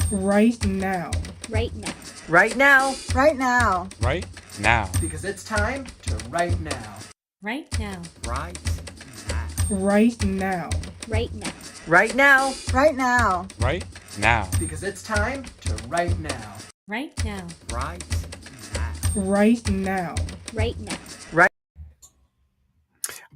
Right now. Right now. Right now. Right now. Right now. Because it's time to write now. Right now. Right now. Right now. Right now. Right now. Right now. Right now. Because it's time to write now. Right now. Right now. Right now. Right now.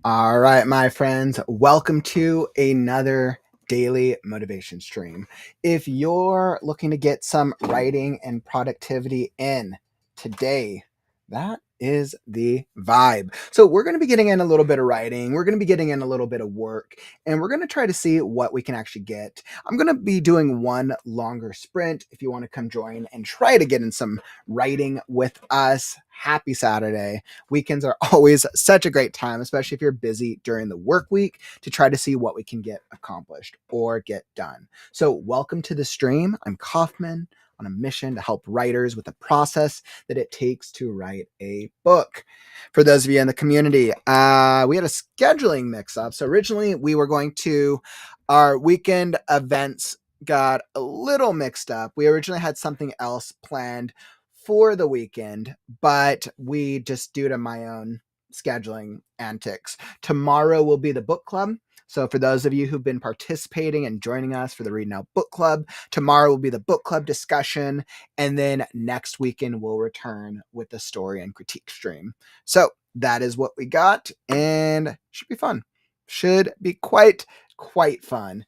All right, my friends, welcome to another daily motivation stream. If you're looking to get some writing and productivity in today, that is the vibe. So we're going to be getting in a little bit of writing. We're going to be getting in a little bit of work, and we're going to try to see what we can actually get. I'm going to be doing one longer sprint. If you want to come join and try to get in some writing with us, happy Saturday. Weekends are always such a great time, especially if you're busy during the work week, to try to see what we can get accomplished or get done. So welcome to the stream. I'm Kaufman, on a mission to help writers with the process that it takes to write a book. For those of you in the community, we had a scheduling mix-up. So originally we were going to, our weekend events got a little mixed up. We originally had something else planned for the weekend, but we just, due to my own scheduling antics, tomorrow will be the book club. So for those of you who've been participating and joining us for the Read Now Book Club, tomorrow will be the book club discussion. And then next weekend we'll return with the story and critique stream. So that is what we got, and should be fun. Should be quite fun.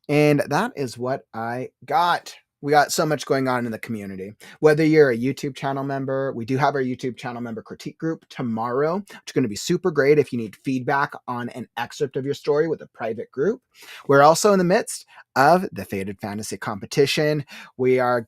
And that is what I got. We got so much going on in the community. Whether you're a YouTube channel member, we do have our YouTube channel member critique group tomorrow, which is going to be super great if you need feedback on an excerpt of your story with a private group. We're also in the midst of the Faded Fantasy competition. Our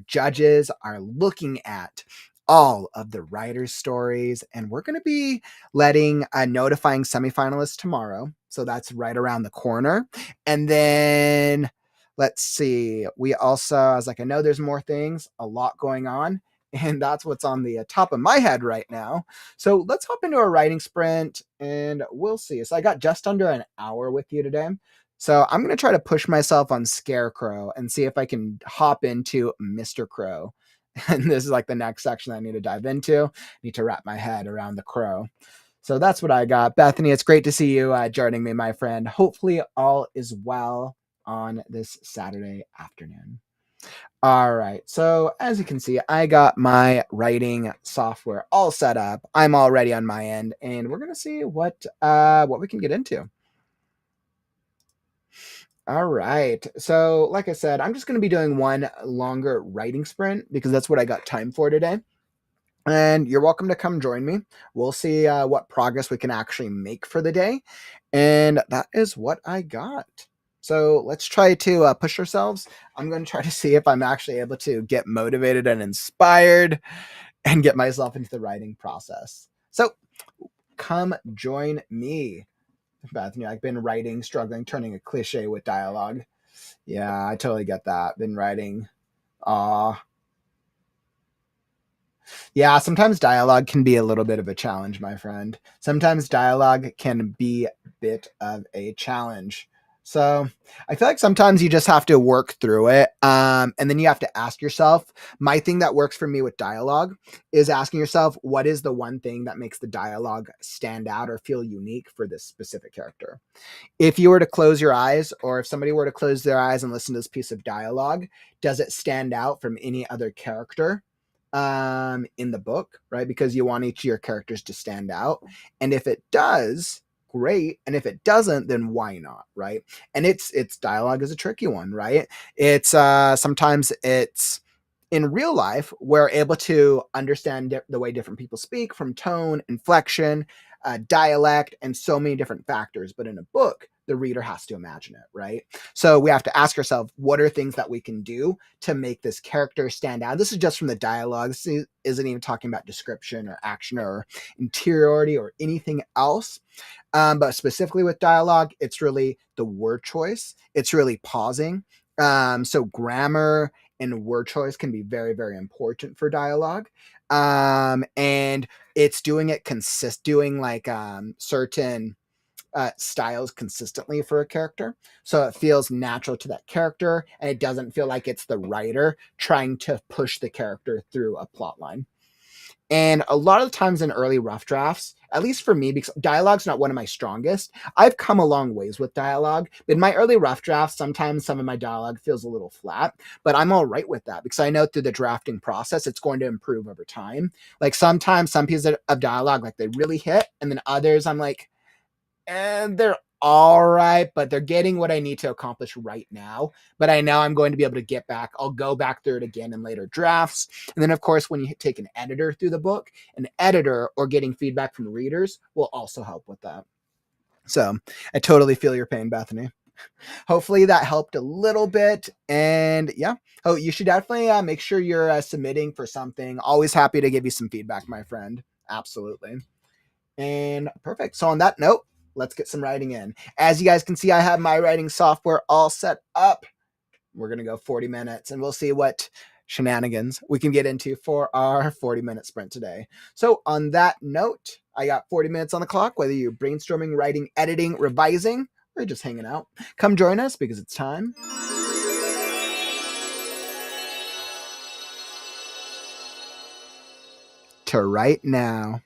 judges are looking at all of the writers' stories, and we're going to be notifying semifinalists tomorrow. So that's right around the corner. And then let's see. We also, I was like, I know there's more things, a lot going on, and that's what's on the top of my head right now. So let's hop into a writing sprint, and we'll see. So I got just under an hour with you today. So I'm going to try to push myself on Scarecrow and see if I can hop into Mr. Crow. And this is like the next section I need to dive into. I need to wrap my head around the crow. So that's what I got. Bethany, it's great to see you joining me, my friend. Hopefully all is well on this Saturday afternoon. All right. So as you can see, I got my writing software all set up. I'm all ready on my end, and we're going to see what we can get into. All right. So like I said, I'm just going to be doing one longer writing sprint because that's what I got time for today. And you're welcome to come join me. We'll see what progress we can actually make for the day. And that is what I got. So let's try to push ourselves. I'm going to try to see if I'm actually able to get motivated and inspired and get myself into the writing process. So come join me. Bethany, I've been writing, struggling, turning a cliche with dialogue. Yeah, I totally get that. Been writing. Yeah, sometimes dialogue can be a little bit of a challenge, my friend. Sometimes dialogue can be a bit of a challenge. So I feel like sometimes you just have to work through it. And then you have to ask yourself, my thing that works for me with dialogue is asking yourself, what is the one thing that makes the dialogue stand out or feel unique for this specific character? If you were to close your eyes, or if somebody were to close their eyes and listen to this piece of dialogue, does it stand out from any other character in the book, right? Because you want each of your characters to stand out. And if it does, great. And if it doesn't, then why not, right? And it's dialogue is a tricky one, right? It's sometimes it's in real life, we're able to understand the way different people speak from tone, inflection, dialect, and so many different factors. But in a book, the reader has to imagine it, right? So we have to ask ourselves, what are things that we can do to make this character stand out? This is just from the dialogue. This isn't even talking about description or action or interiority or anything else. But specifically with dialogue, it's really the word choice. It's really pausing. So grammar and word choice can be very, very important for dialogue. And it's doing it doing like certain styles consistently for a character. So it feels natural to that character, and it doesn't feel like it's the writer trying to push the character through a plot line. And a lot of the times in early rough drafts, at least for me, because dialogue's not one of my strongest, I've come a long ways with dialogue. In my early rough drafts, sometimes some of my dialogue feels a little flat, but I'm all right with that because I know through the drafting process, it's going to improve over time. Like sometimes some pieces of dialogue, like they really hit, and then others I'm like, and they're all right, but they're getting what I need to accomplish right now. But I know I'm going to be able to get back. I'll go back through it again in later drafts. And then, of course, when you take an editor through the book, an editor or getting feedback from readers will also help with that. So I totally feel your pain, Bethany. Hopefully that helped a little bit. And yeah, oh, you should definitely make sure you're submitting for something. Always happy to give you some feedback, my friend. Absolutely. And perfect. So on that note, let's get some writing in. As you guys can see, I have my writing software all set up. We're going to go 40 minutes and we'll see what shenanigans we can get into for our 40-minute sprint today. So on that note, I got 40 minutes on the clock, whether you're brainstorming, writing, editing, revising, or just hanging out. Come join us because it's time to write now.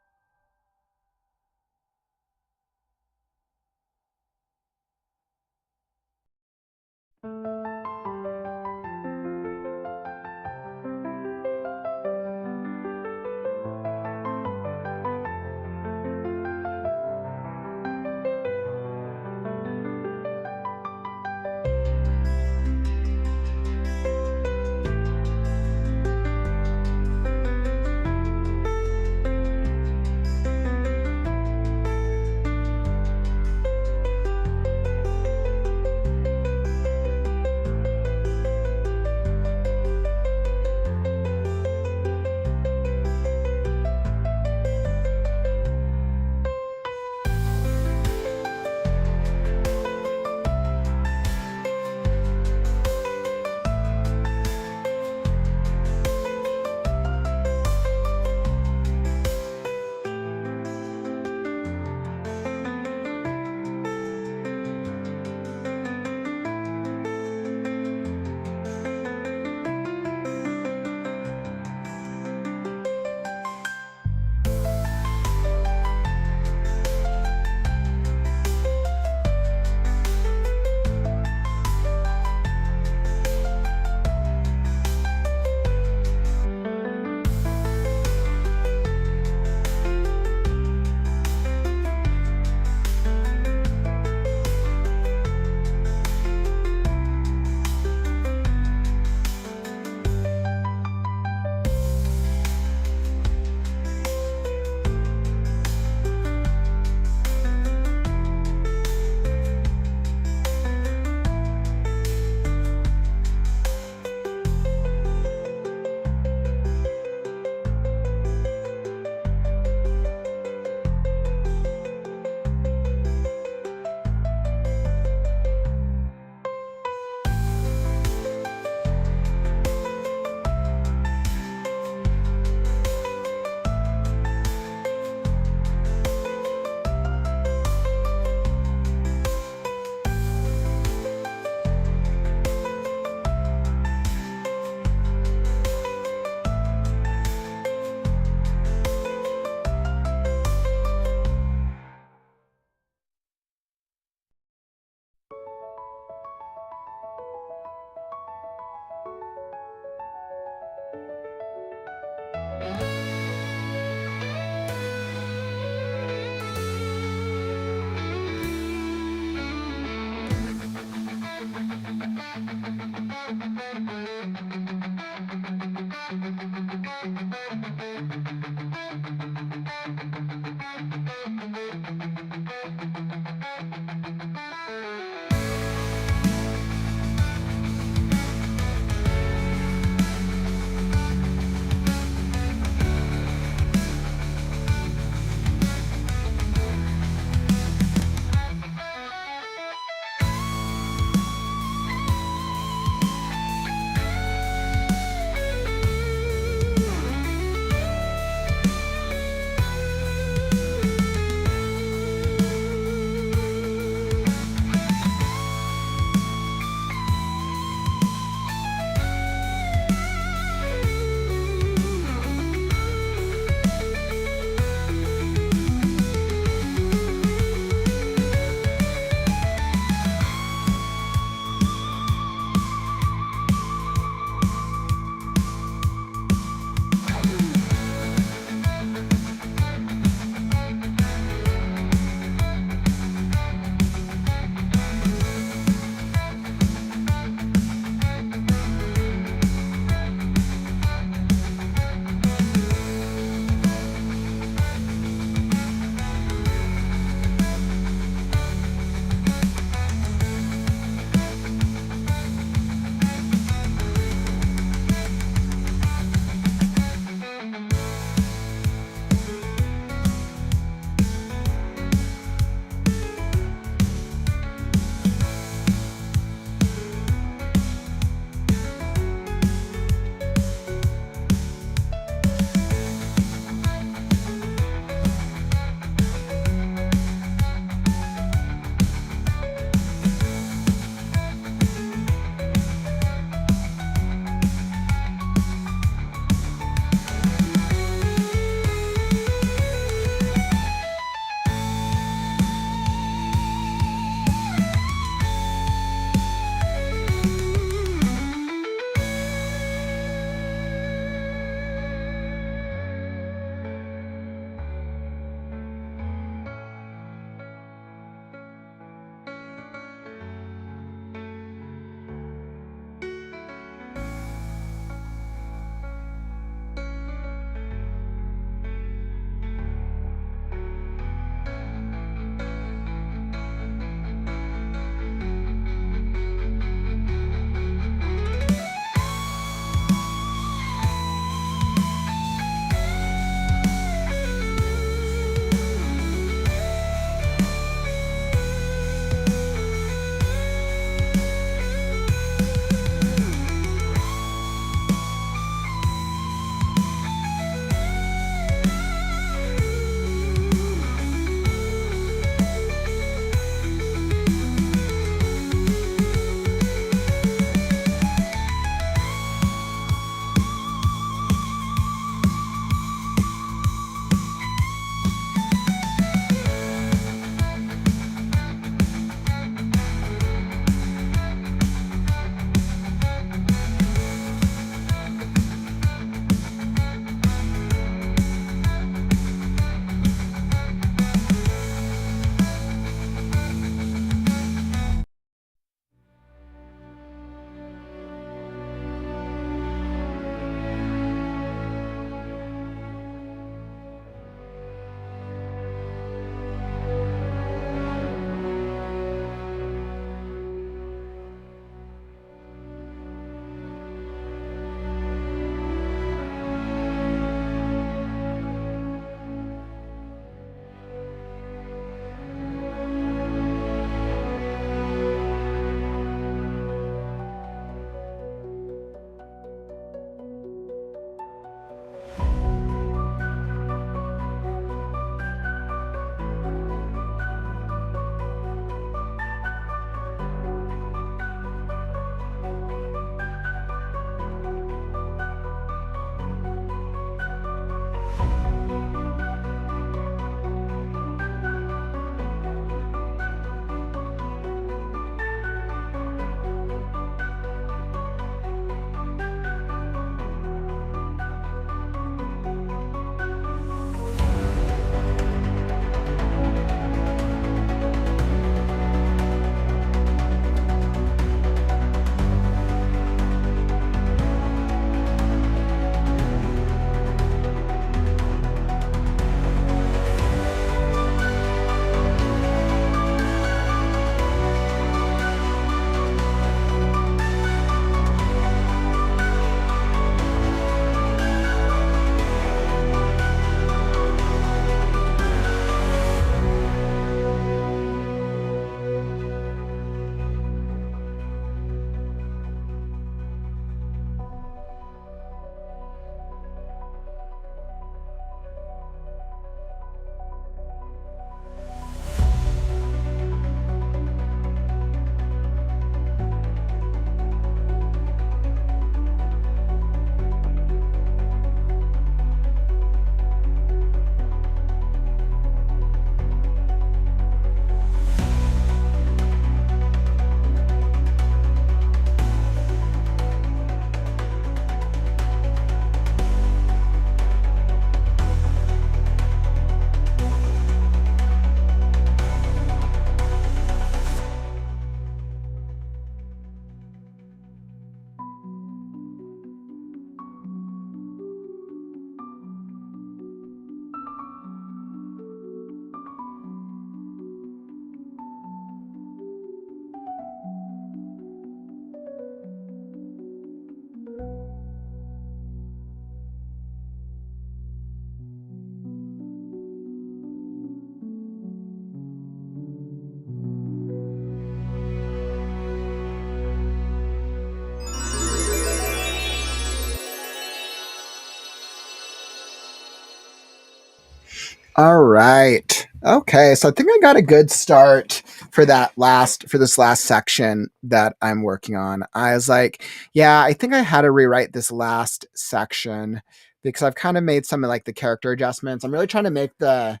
All right. Okay, so I think I got a good start for this last section that I'm working on. I was like, yeah, I think I had to rewrite this last section because I've kind of made some of like the character adjustments. I'm really trying to make the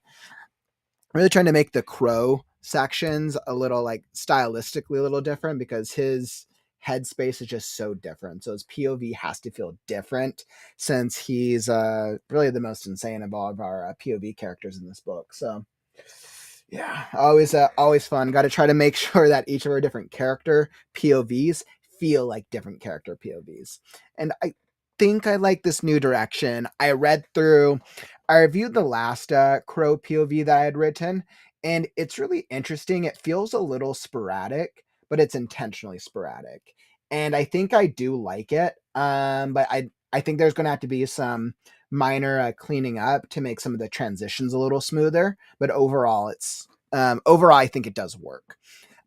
Crow sections a little like stylistically a little different because his headspace is just so different. So his POV has to feel different since he's really the most insane of all of our POV characters in this book. So yeah, always fun. Got to try to make sure that each of our different character POVs feel like different character POVs. And I think I like this new direction. I reviewed the last Crow POV that I had written, and it's really interesting. It feels a little sporadic, but it's intentionally sporadic. And I think I do like it. But I think there's going to have to be some minor cleaning up to make some of the transitions a little smoother. But overall, I think it does work.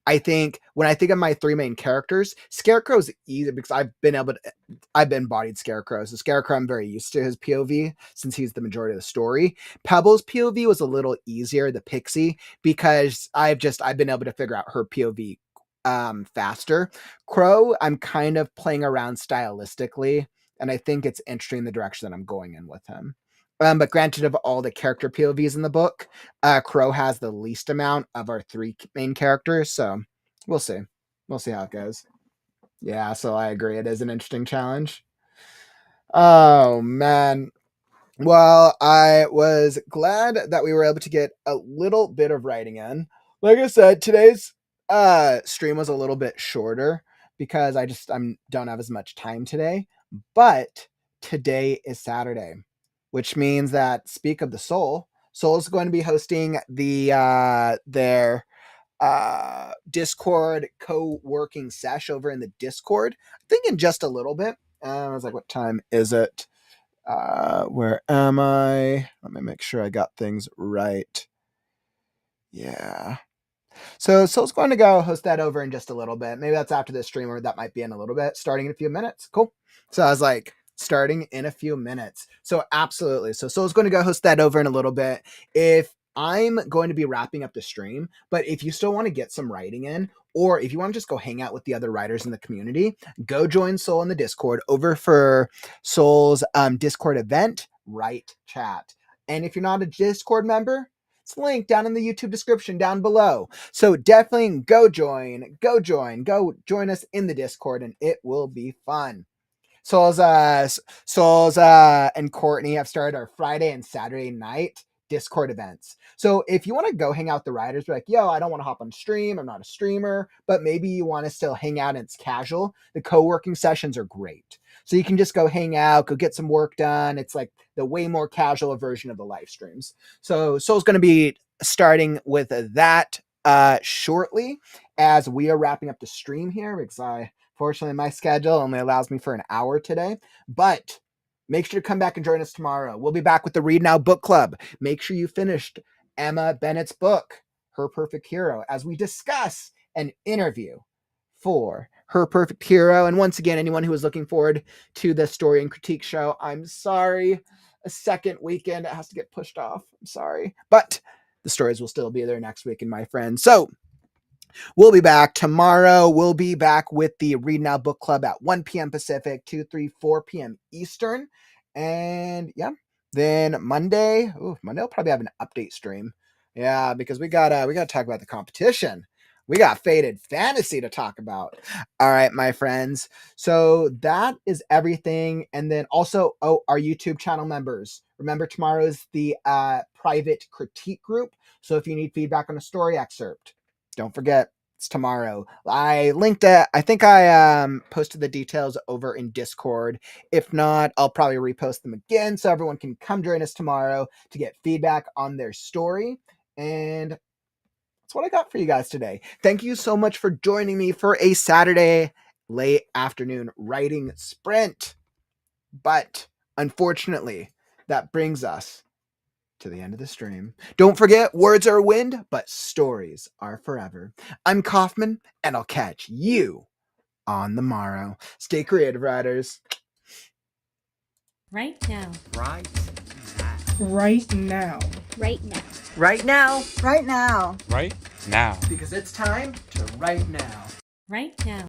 I think when I think of my three main characters, Scarecrow's easy because I've been bodied Scarecrow. So Scarecrow, I'm very used to his POV since he's the majority of the story. Pebble's POV was a little easier, the Pixie, because I've been able to figure out her POV faster. Crow, I'm kind of playing around stylistically, and I think it's interesting the direction that I'm going in with him. But granted, of all the character POVs in the book, Crow has the least amount of our three main characters, so we'll see. We'll see how it goes. Yeah, so I agree. It is an interesting challenge. Oh, man. Well, I was glad that we were able to get a little bit of writing in. Like I said, today's stream was a little bit shorter because I don't have as much time today. But today is Saturday, which means that Speak of the Soul is going to be hosting their Discord co-working sesh over in the Discord. I think in just a little bit. I was like, what time is it? Where am I? Let me make sure I got things right. Yeah. So Soul's going to go host that over in just a little bit. Maybe that's after this stream, or that might be in a little bit, starting in a few minutes. Cool. So I was like, starting in a few minutes. So absolutely. So Soul's going to go host that over in a little bit. If I'm going to be wrapping up the stream, but if you still want to get some writing in, or if you want to just go hang out with the other writers in the community, go join Soul in the Discord over for Soul's Discord event, Write Chat. And if you're not a Discord member, it's linked down in the YouTube description down below. So definitely go join us in the Discord, and it will be fun. Souls and Courtney have started our Friday and Saturday night Discord events. So if you want to go hang out with the writers, be like, yo, I don't want to hop on stream. I'm not a streamer, but maybe you want to still hang out and it's casual. The co-working sessions are great. So you can just go hang out, go get some work done. It's like the way more casual version of the live streams. So Soul's going to be starting with that shortly as we are wrapping up the stream here because fortunately, my schedule only allows me for an hour today, but make sure to come back and join us tomorrow. We'll be back with the Read Now Book Club. Make sure you finished Emma Bennett's book, Her Perfect Hero, as we discuss an interview for Her Perfect Hero. And once again, anyone who is looking forward to the story and critique show, I'm sorry. A second weekend, it has to get pushed off. I'm sorry. But the stories will still be there next weekend, my friends. So we'll be back tomorrow. We'll be back with the Read Now Book Club at 1 p.m. Pacific, 2, 3, 4 p.m. Eastern. And yeah, then Monday will probably have an update stream. Yeah, because we gotta talk about the competition. We got Faded Fantasy to talk about. All right, my friends. So that is everything. And then also, our YouTube channel members. Remember, tomorrow is the private critique group. So if you need feedback on a story excerpt, don't forget, it's tomorrow. I linked it. I think I posted the details over in Discord. If not, I'll probably repost them again so everyone can come join us tomorrow to get feedback on their story. And that's what I got for you guys today. Thank you so much for joining me for a Saturday late afternoon writing sprint. But unfortunately, that brings us to the end of the stream. Don't forget, words are wind, but stories are forever. I'm Kaufman, and I'll catch you on the morrow. Stay creative, writers. Right now. Right now. Right now. Right now. Right now. Right now. Right now. Because it's time to write now. Right now.